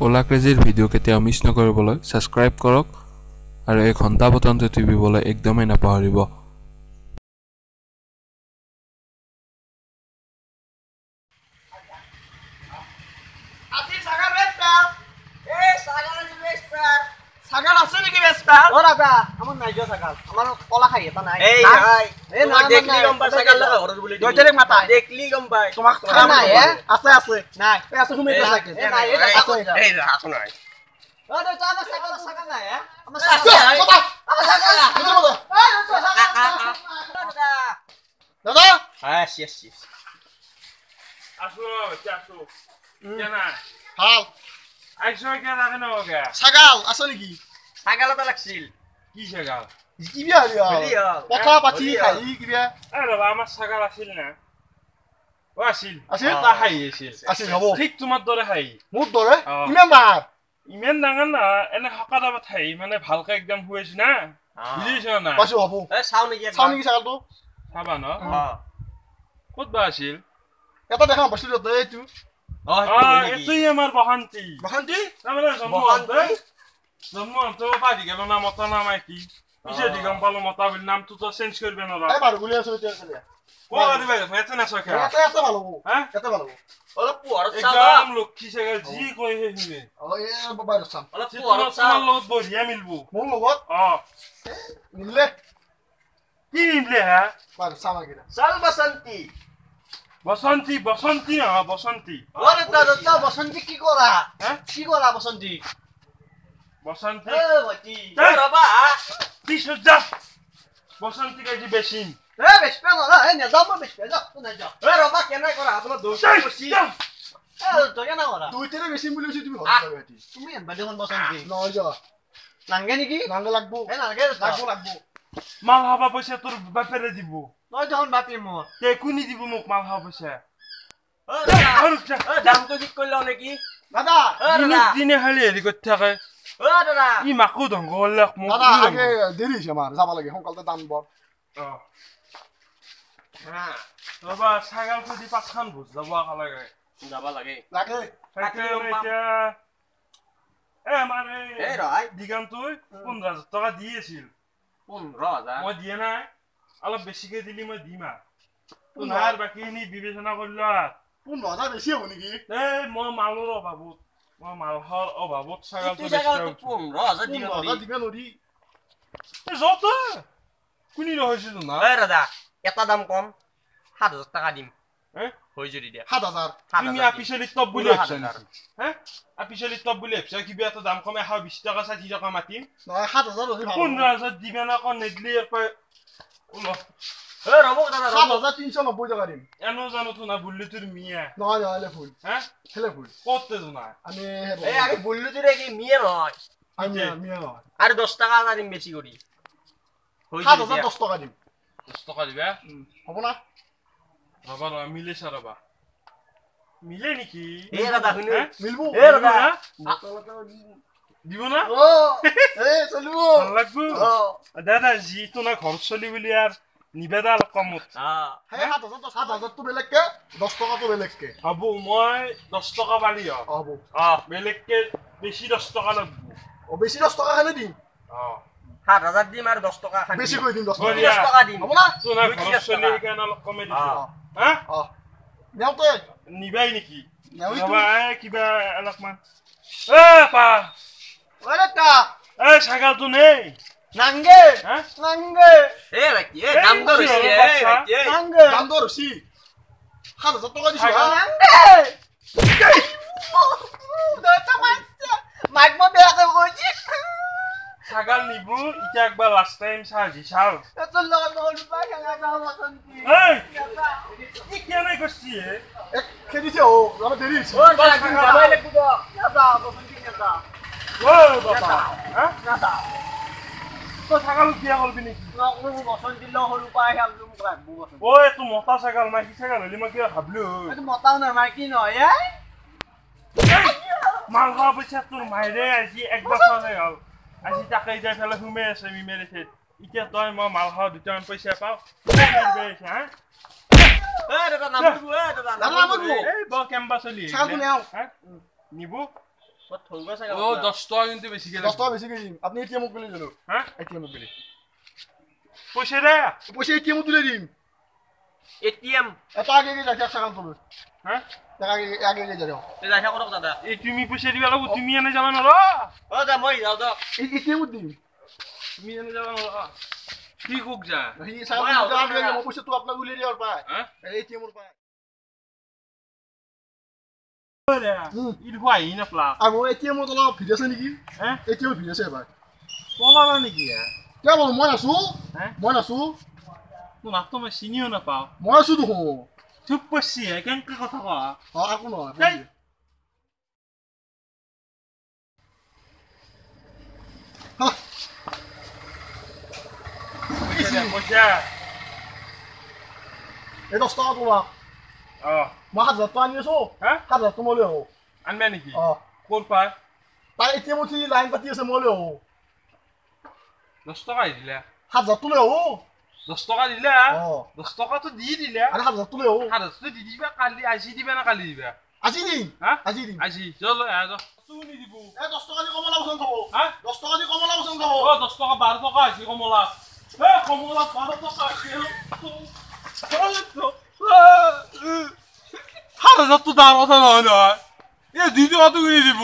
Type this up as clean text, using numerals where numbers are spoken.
ওলা ক্ৰেজিৰ ভিডিঅ' কেতিয়াও মিছ নকৰিবলৈ সাবস্ক্ৰাইব কৰক আৰু এই ঘণ্টা বটনটো টিপিবলৈ একদমেই নাপাহৰিব। সাগাল আছে নেকি বেস্তা? ও রাজা, আমার নাই গো সাগাল। আমার কলা খাই এটা নাই। এই ভাই, এই না দেখলি গম্বা সাগাল লাগা ঘরের বলি। দইটারে মাথা দেখলি গম্বা। তোমাক খানা নাই আছে আছে। নাই, এই আছে তুমি এটা সাইকেল। এই নাই এটা আছে। এই আছে নাই। ও দইটা আমার সাগাল নাই আমার সাগাল। আমার সাগাল। দাদা? হ্যাঁ, yes. আসো কেনা হাল। আইসো কে রাখে না ওকে সাগাল আছে নাকি? সাগাল তো লাগছিল। কি সাগাল? কি বিয়া দিয়া? কথা পাতি খাই কি বিয়া? আরে বাবা আমার সাগাল আছিল না। ও আছিল। আছিল? তা খাই আছিল। আছিল হবো। ঠিক তোমার দরে খাই। মুত দরে? ইমান মার। ইমান ডাঙৰ না এনে হকাটা বাথাই মানে ভালকে একদম হুইছ না। বুজিছ না? পাছো হবো। এ চাও নেকি সাগালটো? চাবা ন? ক'ত বা আছিল? এটা দেখা বসছিল তো এইটো। এতুই আমার বসন্তি। বসন্তি? তারমানে জন্ম তো পারি গেল না মতা না মাইকি। পিছে দি গম পালো মতা বলি নামটো তো চেঞ্জ করবে না রা। এই বার গুলি আছে তো আছে। কোয়া দিবা এতে না সখা। এতে ভালো হবো। হ্যাঁ? এতে ভালো হবো। ওলা পুয়ার চালা। একদম লক্ষ্মী সাগাল জি কই হে হিবে। এ বাবার সাম। ওলা পুয়ার চালা লগত বঢ়িয়া মিলবো। মোর লগত? মিললে? কি মিললে হা? বার সামা গিরা। চাল বসন্তি বসন্তি বসন্তি। ওরে তো বসন্তি কি করা? হ্যাঁ? কি করা বসন্তি? বসন্তি। এ বটি। রবা। কি সজ্জা? বসন্তি কাজি বেশিন। এ বেশপে না এ না দাম বেশপে যা তো না যা। এ রবা কেন করা তোমার দোষ করছি। এ তো কেন করা? দুই তেরে বেশি বলি হইছে তুমি হল বেটি। তুমি এনবা দেখুন বসন্তি। নয় যা। নাঙ্গে নাকি? নাঙ্গে লাগবো। এ নাঙ্গে লাগবো। মাল হাবা পয়সা তোর বাপেরে দিব। নয় যখন বাপি মোর। তে কুনি দিব মোক মাল হাবা পয়সা। দাম তো ঠিক করলো নাকি? দাদা, দিনে খালি হেৰি কৰি থাকে। ও দাদা। ই মাকো ধ্বংস করলে মোক। দাদা আগে দেরি হইছে আমার যাব লাগে সোনকালতে দাম বল। ৰবা ছাগাল খুদি পাঁচখান ভোজ যাব লাগে। যাবা লাগে। লাগে। এতিয়া আমাৰ এই ৰয় দিগান্তই 15,000 টকা দি আছিল। 15,000 মই দিয়ে নাই অলপ বেছিকে দিলি মই দিম তোমাৰ বাকীখিনি বিবেচনা কৰিলো 15,000 বেছি হ'ব নেকি? এই মই মালৰ অভাৱত মই মালহৰ অভাৱত ছাগালটো তুই ছাগালটো 15,000 দিন দিবে নৰি। যত কোনি নহৈছিল না এ দাদা এটা দাম কম 7,000 টাকা দিম। হৈ যদি দিয়া 7,000। তুমি আপিছলি টপ বুলি ভাবছা হে আপিছলি টপ বুলি ভাবছা কিবা এটা দাম কম 120 টকা 60 টকা মাতিম নহয় 7,000 হলি ভাল। 15,000 দিবে না কোন নেদলি ওলো এ ৰব দাদা 7,390 টকা দিম। এনো জানো তো না বুল্লি তোর মিয়া নহয় নহয় লে ফুল। হ্যাঁ হেলে ফুল। কত তো না আমি এই আমি বললু তোরে কি মিয়া নয় আমি নহয়। আর 10 টাকা না দিম বেশি করি। 7,000 10 টকা দিম। 10 টকা দিবা হ'ব না? বাবা না মিলে সারাবা মিলে নেকি এ দাদা শুনি মিলবো। এ দাদা দিব না ও এ চলবো। ভাল লাগবো দাদা জি তো না ঘর চলি বলি আর নিবেদা কমত হে 7,000 তো বেলেগকে 10 টকা তো বেলেগকে। হব মই 10 টকা পালি হ'ব। বেলেগকে বেশি 10 টকা লাগবো ও বেশি 10 টকা খানে দিম। 7,000 দিম আর 10 টাকা খান বেশি কই দিম 10 বঢ়িয়া। টাকা। 10 টাকা দিম। হ'ব না? তো না ঘর চলি কেন অলপ কমে দিছো হ্যাঁ নেওতে নিবাই নেকি নেওই বাবা কিবা অলপমান এ পা ওরে কা এ ছাগালটো নেই নাঙ্গে হ্যাঁ নাঙ্গে এ বাকি এ দাম দর হইছে এ বাকি নাঙ্গে দাম দর হইছি 7,000 টাকা দিছো। নাঙ্গে দটা মারছে মাইক মো বেয়া কইছি ছাগাল নিবু ইটা একবার লাস্ট টাইম সাজি চাও তোর লগা নহল পাই খেলা যাও বসন্তি এই ই কেনে করছি এক খেদিছে ও আমার দেরি হইছে। ও সাকি যাবাই লাগবো তো যাবা বসন্তি যাবা ও বাবা হ্যাঁ যাবা তো ছাগাল বিয়া করবি নাকি নকলু বসন্তি নহল পাই খেলা মুখ রাখবো বসন্তি ও এত মোটা ছাগাল মাইকি ছাগাল হলি মই কিবা ভাবলো এটা মতাও না মাইকি নয় এ মাল খাওয়া পয়সা তোর মাইরে আজি এক বছর হয়ে গেল আজি তাকে যাই ফেলে ঘুমে আছে মি মেরে খেত ইতিয়া তই মই মাল খাওয়া 2টামান পয়সা পাও হ্যাঁ এ দাদা নামবো এ দাদা দাদা নামবো। এই ব কেম্বা চলি ছাগালটো নেও। হ্যাঁ নিবু কত থলবা চাগাল ও 10 টাকা কিন্তু বেশি গেল 10 টাকা বেশি দিম আপনি এটিএম গলি দিলো হ্যাঁ এটিএম গলি পয়সা দে পয়সা এটিএম তুলে দিম এটিএম এটা আগে গিয়ে যাচ্ছে সাকাল তুলে হ্যাঁ টাকা আগে আগে গিয়ে যাও তে দেখা করক দাদা এই তুমি পয়সা দিবা লাগব তুমি এনে যাবা নর ও দা মই যাও দা এটিএম দিম তুমি এনে যাবা নর কি কুক যা এই সাকাল তুলে আগে গিয়ে পয়সা তো আপনার গুলি দিওর পায় হ্যাঁ এটিএম এর পায় ইর হয় না প্লা আগো এটিএম তো ভিডিও আছে নাকি হ্যাঁ এটিএম ভিডিও আছে ভাই পলা না নাকি কে বল মই আছো হ্যাঁ মই আছো তো না তো মই চিনিও না পাও মই আছো তো চুপ পছি কেনকে কথা কয়া আকো নয় এই পয়সা এই 10 টাকা তোলা মই 1000 টাকা নিয়েছো হ্যাঁ 1000 টাকা মলে হো আনবে নাকি ও কোন পায় তাই এটিএম উঠি লাইন পাতি আছে মলে হো 10 টাকা দিলা 1000 তুলে হো 10 টাকা দিলা ও 10 টাকা তো দি দিলা আরে 1000 তুলে হো আর তো দি দিবা কালি আজি দিবা না কালি দিবা আজি দিন হ্যাঁ আজি দিন আজি চল আজ তুমি দিব এই 10 টাকা দি কমলা বসন খাবো হ্যাঁ 10 টাকা দি কমলা বসন খাবো ও 10 টাকা 12 টাকা আছে কমলা এ কমলা 12 টাকা আছে হাজার তো দাম কথা নয় নয় এ 2 টাকা তো কিনে দিব